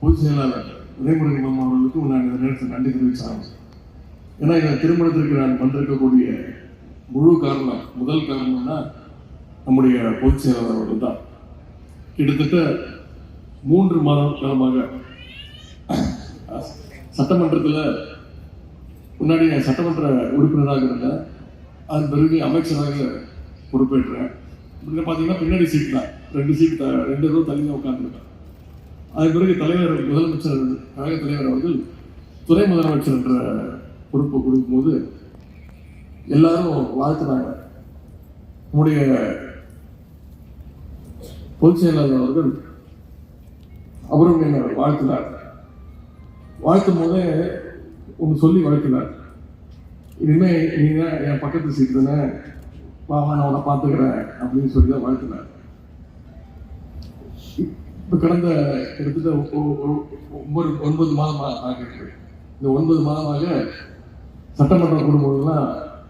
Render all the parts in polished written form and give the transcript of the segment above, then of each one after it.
பொதுச் செயலாளர் உதயமுருகன் அவர்களுக்கும் நான் இந்த நேரத்தில் நன்றி தெரிவிச்சாங்க. ஏன்னா இந்த திருமணத்திற்கு நான் வந்திருக்கக்கூடிய முதல் காரணம்னா நம்முடைய பொதுச் செயலாளர் அவர்கள் தான். கிட்டத்தட்ட 3 மாத காலமாக சட்டமன்றத்தில் முன்னாடி நான் சட்டமன்ற உறுப்பினராக இருந்தேன். அதன் பிறகு அமைச்சராக பொறுப்பேற்றேன். இப்படி பார்த்தீங்கன்னா பின்னாடி சீட் தான், 2 சீட் 2 ரூபா தள்ளி தான் உட்காந்துருக்கேன். அதன் பிறகு முதலமைச்சர் கழக தலைவர் அவர்கள் துணை முதலமைச்சர் என்ற பொறுப்பை கொடுக்கும்போது எல்லாரும் வாழ்த்துனாங்க. நம்முடைய பொதுச் செயலாளர் அவர்கள் அவரும் என்ன வாழ்த்தினார். வாழ்த்தும் போதே ஒன்று சொல்லி வாழ்த்தினார், இனிமே நீங்க என் பக்கத்து சீட்டு தானே, நான் அவனை பார்த்துக்கிறேன் அப்படின்னு சொல்லி தான் வாழ்த்தினார். இப்போ கடந்த கிட்டத்தட்ட 9 மாதமாக ஆகிருக்கு. இந்த 9 மாதமாக சட்டமன்றம் கூடும்போதெல்லாம்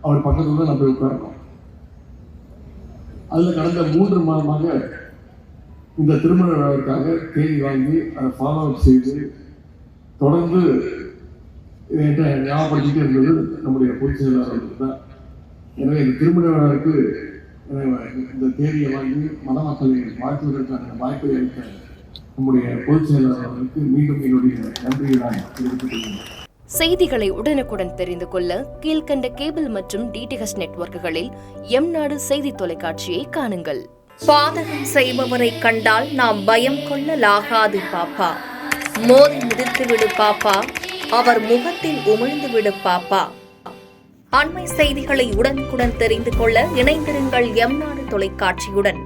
அவர் பக்கத்துல தான் நான் போய் உட்காரணும். அதில் கடந்த 3 மாதமாக இந்த திருமண விழாவிற்காக தேதி வாங்கி அதை ஃபாலோ அப் செய்து தொடர்ந்து இதை ஞாபகப்படுத்திட்டே இருந்தது நம்முடைய பொதுச் செயலாளர்கள் தான். எனவே இந்த திருமண விழாவுக்கு இந்த தேதியை வாங்கி மணமக்களை வாழ்த்துவதற்கான வாய்ப்பை அளித்த நம்முடைய பொதுச் செயலாளர்களுக்கு மீண்டும் என்னுடைய நன்றியை நான் தெரிவித்துக் கொள்கிறேன். செய்திகளை உடனுக்குடன் தெரிந்து கொள்ள கீழ்கண்ட கேபிள் மற்றும் டிடிஹெச் நெட்வொர்க்குகளில் எம்நாடு செய்தி தொலைக்காட்சியை காணுங்கள். பாதகம் செய்பவரை கண்டால் நாம் பயம் கொள்ளலாகாது பாப்பா. மோதி மிதித்து விடு பாப்பா, அவர் முகத்தில் உமிழ்ந்து விடு பாப்பா. அண்மை செய்திகளை உடனுக்குடன் தெரிந்து கொள்ள இணைந்திருங்கள் எம்நாடு தொலைக்காட்சியுடன்.